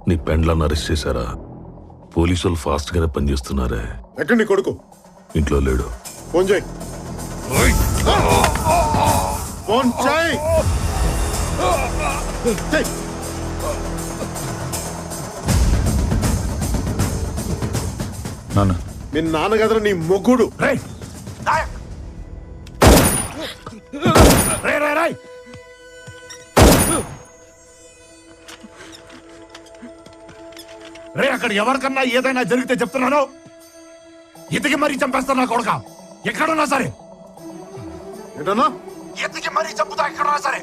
నీ పెండ్లను అరెస్ట్ చేశారా? పోలీసులు ఫాస్ట్ గానే పనిచేస్తున్నారే. ఎక్కడ నీ కొడుకు? ఇంట్లో లేడు. ఫోన్ చేయి. ఫోన్ చేయి. నాన్న, మీ నాన్న కదరా నీ మొగ్గుడు. రే, అక్కడ ఎవరికన్నా ఏదైనా జరిగితే చెప్తున్నాను, ఎతికి మరీ చంపేస్తా నా కొడుక. ఎక్కడున్నా సరే ఏంటన్నా? ఎతికి మరీ చంపుతా ఎక్కడున్నా సరే.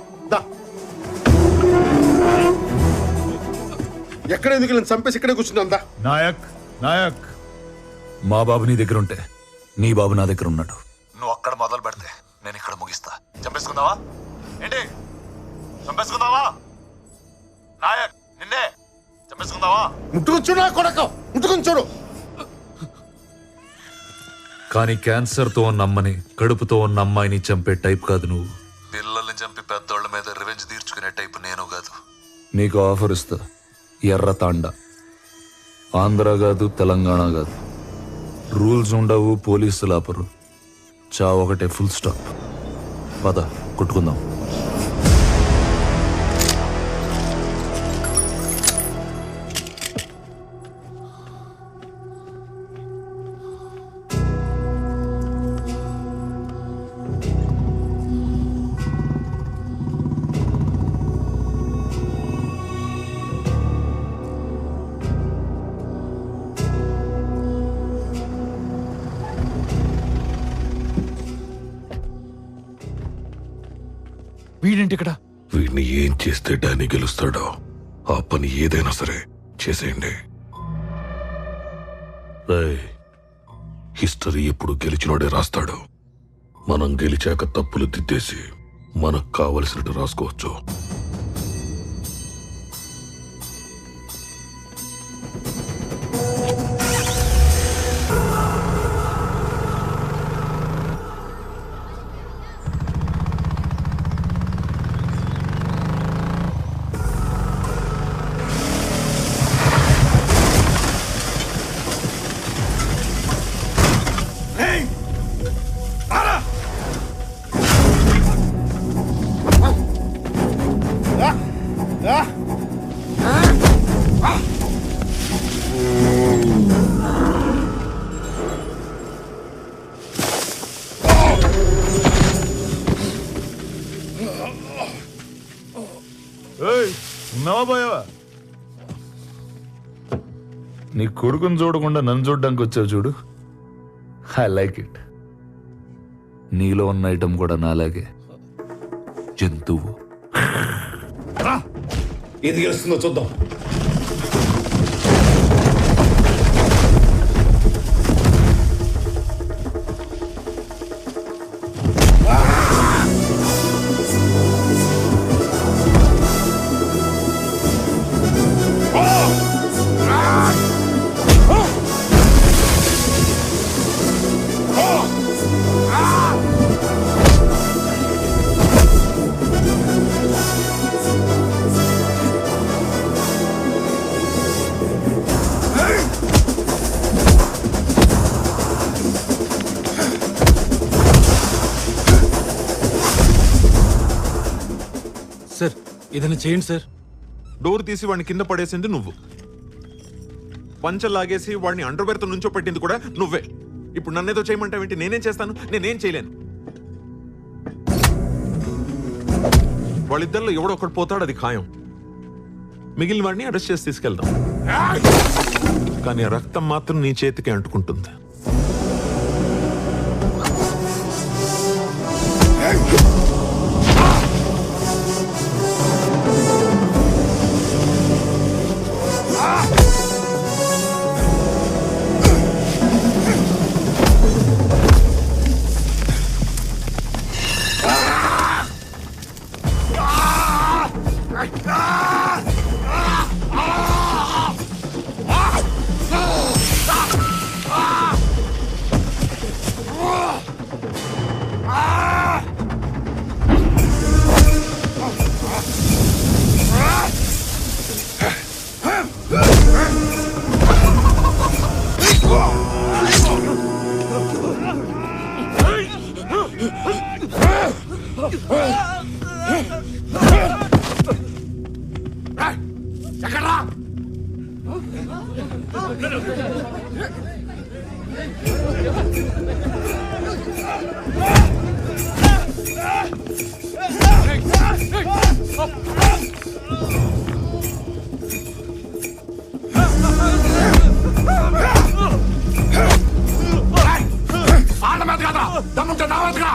ఎక్కడ ఎందుకు నేను చంపేసి ఇక్కడే కూర్చుందా? నాయక్, నాయక్, మా బాబు నీ దగ్గర ఉంటే నీ బాబు నా దగ్గర ఉన్నాడు. నువ్వు అక్కడ మొదలు పెడితే నేను ఇక్కడ ముగిస్తా. చంపేసుకుందావా ఏంటి? చంపేసుకుందావా? నాయక్, నిన్నే చంపేసుకుందావా? ముట్టుకుని చూడు నా కొడక, ముట్టుకుని చూడు. కానీ క్యాన్సర్తో ఉన్న అమ్మని, కడుపుతో ఉన్న అమ్మాయిని చంపే టైప్ కాదు నువ్వు. పిల్లల్ని చంపి పెద్దోళ్ళ మీద రివెంజ్ తీర్చుకునే టైప్ నేను కాదు. నీకు ఆఫర్ ఇస్తా. ఎర్ర తాండ. ఆంధ్ర కాదు, తెలంగాణ కాదు. రూల్స్ ఉండవు, పోలీసులు ఆపరు. చావు ఒకటే, ఫుల్ స్టాప్. పద, కొట్టుకుందాం. వీడేంటి ఇక్కడ? వీడిని ఏం చేస్తే డానీ గెలుస్తాడో ఆ పని ఏదైనా సరే చేసేయండి. హిస్టరీ ఎప్పుడు గెలిచినోడే రాస్తాడు. మనం గెలిచాక తప్పులు దిద్దేసి మనకు కావలసినట్టు రాసుకోవచ్చు. ఉన్నావా పోయావా? నీ కొడుకుని చూడకుండా నన్ను చూడడానికి వచ్చావు చూడు. I like it. నీలో ఉన్న ఐటమ్ కూడా నాలాగే జంతువు. ఏది గెలుస్తుందో చూద్దాం. సార్, ఏదైనా చేయండి సార్. డోర్ తీసి వాడిని కింద పడేసింది నువ్వు. పంచలు లాగేసి వాడిని అండర్వేర్తో నుంచో పెట్టింది కూడా నువ్వే. ఇప్పుడు నన్నేదో చేయమంటావేంటి? నేనేం చేస్తాను? నేనేం చేయలేను. వాళ్ళిద్దరిలో ఎవడో ఒకటి పోతాడు, అది ఖాయం. మిగిలిన వాడిని అరెస్ట్ చేసి తీసుకెళ్దాం. కానీ ఆ రక్తం మాత్రం నీ చేతికి అంటుకుంటుంది. ఎక్కడ్రా? ఆడ మీద కదా దమ్ముంటే నా మీదగా.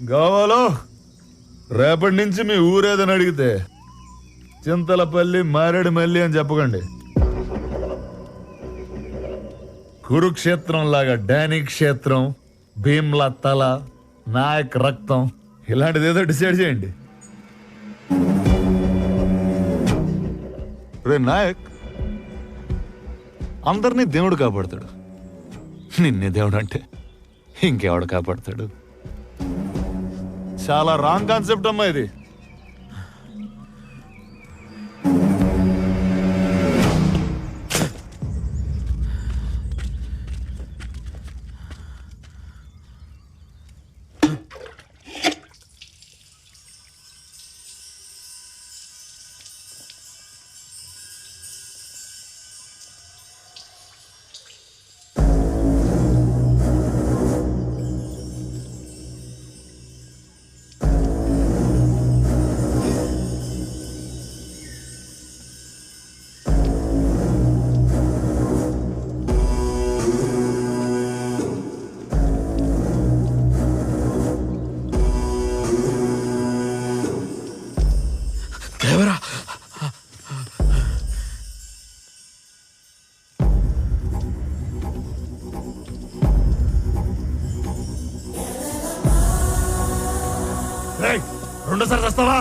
గోవాలో రేపటి నుంచి మీ ఊరేదని అడిగితే చింతలపల్లి మారేడుమల్లి అని చెప్పకండి. కురుక్షేత్రం లాగా డానీ క్షేత్రం, భీమ్లా తల, నాయక్ రక్తం ఇలాంటిది ఏదో డిసైడ్ చేయండి. రే నాయక్, అందరినీ దేవుడు కాపాడతాడు, నిన్నే దేవుడు అంటే ఇంకెవడు కాపాడతాడు? చాలా రాంగ్ కాన్సెప్ట్ అమ్మా ఇది. రెండోసారి వస్తావా?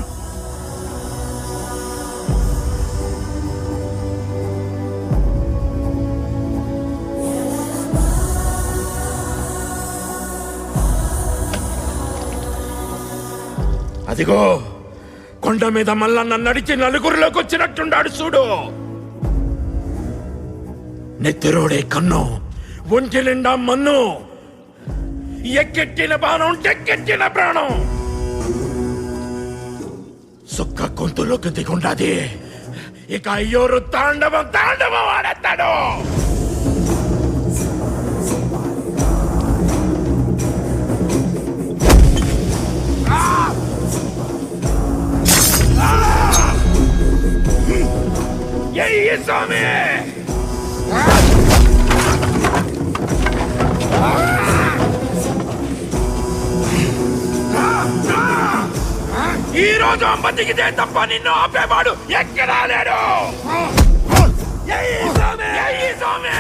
అదిగో కొండ మీద మల్లన్న నడిచి నలుగురిలోకి వచ్చినట్టుండాడు చూడు. నెత్తిరోడే కన్ను, ఒంటి నిండా మన్ను, ఎక్కెట్టిన బాణం టెక్కెట్టిన ప్రాణం. సుక్క గొంతులోకి దిగుండాది. ఇక అయ్యోరు తాండవం తాండవం ఆడతాడు. స్వామి ఈ రోజు అమ్మ దిగితే తప్ప నిన్ను ఆపేవాడు ఎక్కడా లేడు. స్వామి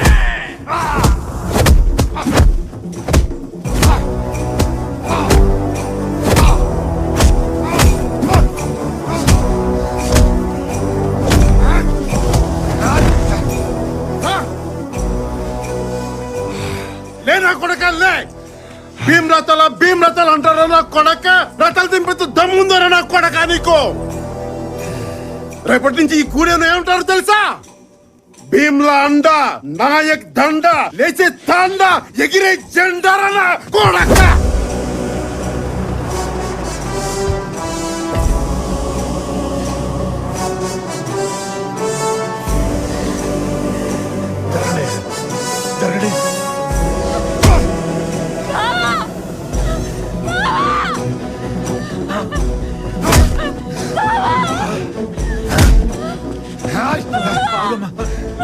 భీమ్ రథాలు అంటారా నా కొడక? రథాలు దింపేంత దమ్ముందరా నా కొడక నీకు? రేపటి నుంచి ఈ కూడేను ఏమంటారు తెలుసా? భీమ్లా అండ, నాయక్ దండ, లేచే తాండ, ఎగిరే జెండారా నా కొడక?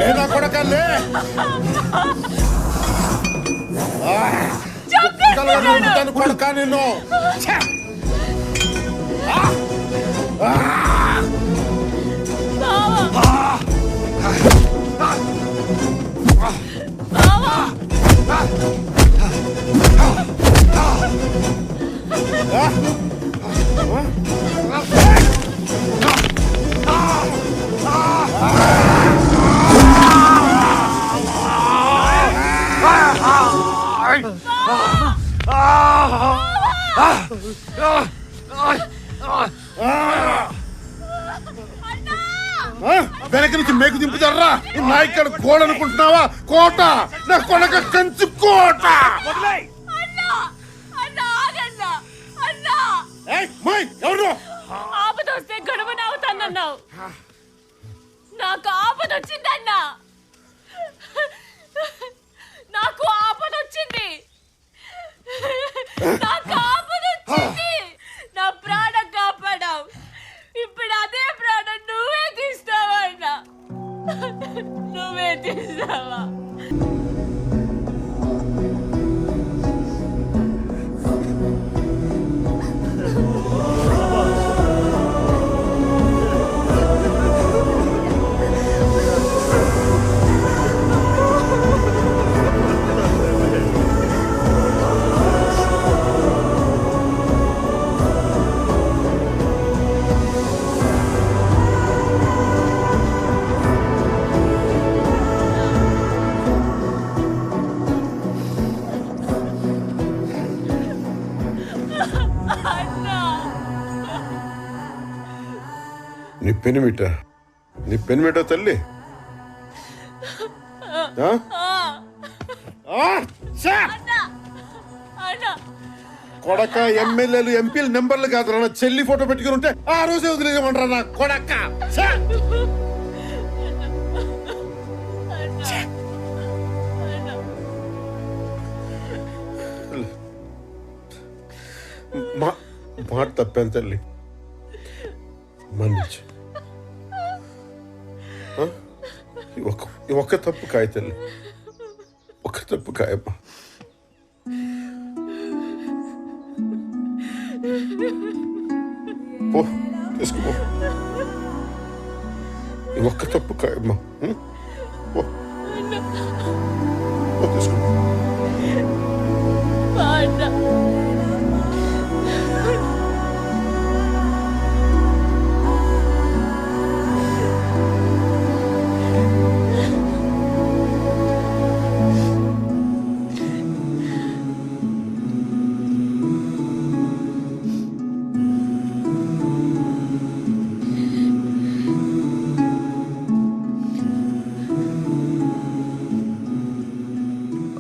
లేదా కొడక లే. కొడక నిన్ను ఛే! వెనక నుంచి మేకు దింపుతారా? నాయక్కడ కోడ అనుకుంటున్నావా? కోట నా కొడక, కంచు కోట. ఏయ్, మోయ్, ఎవరు? ఆపదొస్తే గొడవని అవుతానన్నావు. నాకు ఆపదొచ్చిందన్నా. నాకు ఆపదొచ్చింది. నాకు ఆపదొచ్చింది. నా ప్రాణం కాపాడావు. ఇప్పుడు అదే ప్రాణం నువ్వే తీస్తావా అన్నా? నువ్వే తీస్తావా? నీ పెనిమిట తల్లి. ఆ? ఆ? ఛే! అన్నా కొడక, ఎమ్మెల్యేలు ఎంపీలు నెంబర్లు కాదు నా చెల్లి ఫోటో పెట్టుకుని ఉంటే ఆ రోజే వదిలేయమంటారా నా కొడక? ఛే! మాట తప్పాను తల్లి, మన్నించు. ఒక్క తప్పు కాయ తల్లి, ఒక్క తప్పు కాయమ్మా. పో, తీసుకో. ఒక్క తప్పు కాయమ్మా. పో, తీసుకో.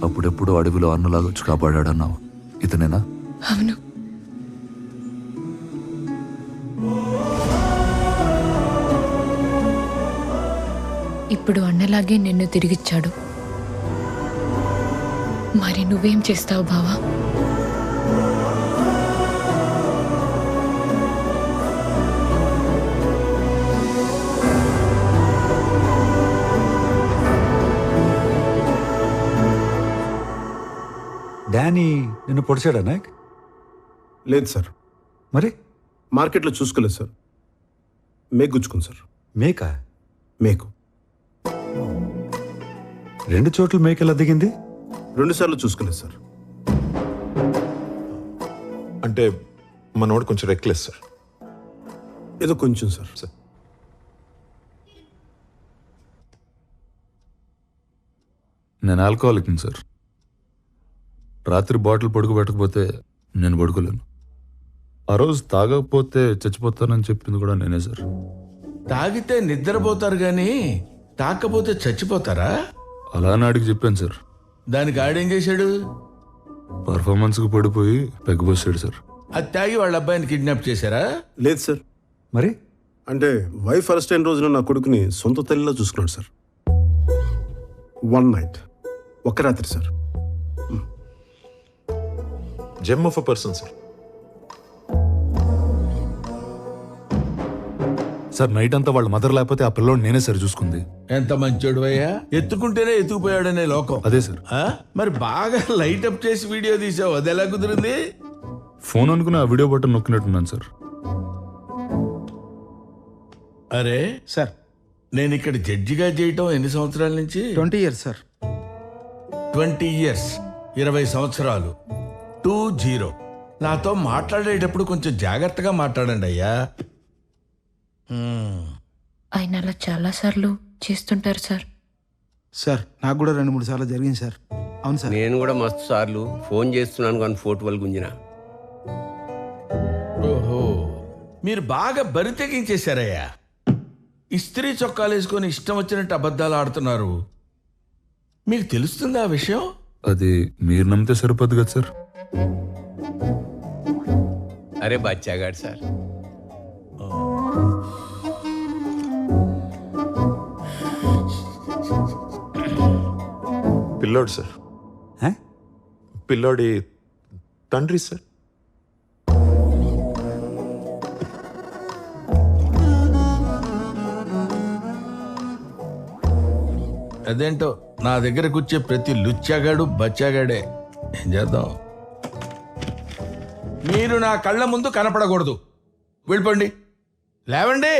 అప్పుడెప్పుడు అడవిలో అన్నలాగా వచ్చి కాపాడాడన్నావు, ఇతనేనా? అవును. ఇప్పుడు అన్నలాగే నిన్ను తిరిగిచ్చాడు. మరి నువ్వేం చేస్తావు బావా? డానీ నిన్ను పొడిచాడా నాయక్? లేదు సార్. మరి మార్కెట్లో చూసుకోలేదు సార్. మేకు గుచ్చుకుంది సార్. మేకా? మేకు 2 చోట్ల మేకెలా దిగింది? 2 సార్లు చూసుకోలేదు సార్. అంటే మనోడు కొంచెం రెక్లెస్ సార్. ఏదో కొంచెం సార్. నేను ఆల్కహాలిక్ సార్. రాత్రి బాటిల్ పడుకోబెట్టకపోతే నేను పడుకోలేను. ఆ రోజు తాగకపోతే చచ్చిపోతానని చెప్పింది కూడా నేనే సార్. తాగితే నిద్రపోతారు గాని తాకపోతే చచ్చిపోతారా? అలా నాడికి చెప్పాను సార్. దానికి ఆడేం చేశాడు? పర్ఫార్మెన్స్కి పడిపోయి పెగ్గబోసాడు సార్. అది తాగి వాళ్ళ అబ్బాయిని కిడ్నాప్ చేశారా? లేదు సార్. మరి అంటే వైఫ్ అరెస్ట్ అయిన రోజున నా కొడుకుని సొంత తల్లిలో చూసుకున్నాడు సార్. 1 నైట్, ఒక్క రాత్రి sir. Gem of a person sir. Sir night అంతా వాళ్ళ మదర్ లేకపోతే ఆ పిల్లోడు నేనే సార్ చూసుకుంది. ఎంత మంచోడు అయ్యా, ఎత్తుకుంటేనే ఎత్తుకుపోయాడనే లోకం. అదే సార్. ఆ? మరి బాగా లైట్ అప్ చేసి వీడియో తీసావు, అది ఎలా కుదిరింది? ఫోన్ అనుకుని ఆ వీడియో బటన్ నొక్కినట్టున్నాను సార్. అరే సార్ నేను ఇక్కడ జడ్జిగా చేయటం ఎన్ని సంవత్సరాల నుంచి? 20 years సార్. 20 years, 20 సంవత్సరాలు. 20. నాతో మాట్లాడేటప్పుడు కొంచెం జాగ్రత్తగా మాట్లాడండి అయ్యా. ఆయన అలా చాలాసార్లు చేస్తుంటారు సార్. సార్ నాకు కూడా 2-3 సార్లు జరిగింది సార్. అవును సార్. నేను కూడా మస్తు సార్లు ఫోన్ చేస్తున్నాను కానీ ఫోటోలు గుంజిన. ఓహో, మీరు బాగా బరి తెగించేశారయ్యా. ఇస్త్రీ చొక్కాలు వేసుకొని ఇష్టం వచ్చినట్టు అబద్ధాలు ఆడుతున్నారు. మీకు తెలుస్తుందా ఆ విషయం? అది మీరు నమ్మితే సరిపోద్ది కదా సార్. అరే బచ్చాగాడు సార్. పిల్లోడు సార్. హ? పిల్లోడి తండ్రి సార్. అదేంటో నా దగ్గర కూర్చే ప్రతి లుచ్చాగాడు బచ్చాగాడే. ఏం చేద్దాం? మీరు నా కళ్ళ ముందు కనపడకూడదు. వెళ్ళిపోండి, లేవండి.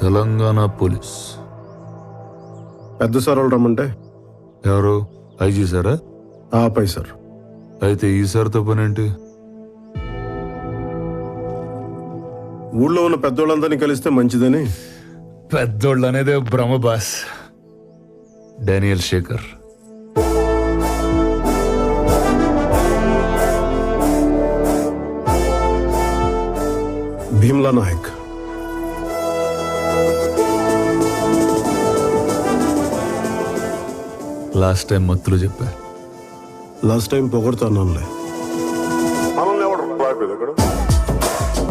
తెలంగాణ పోలీస్ పెద్ద సార్ వాళ్ళు రమ్మంటే ఎవరు? ఐజీ సారా? ఆపై సార్. అయితే ఈ సార్తో పని ఏంటి? ఊళ్ళో ఉన్న పెద్దోళ్ళందరినీ కలిస్తే మంచిదని. పెద్దోళ్ళు అనేదే Brahma boss. Daniel Shekhar. Bheemla Nayak. Last time మత్తులు చెప్పా. Last time పొగడుతున్నానులే.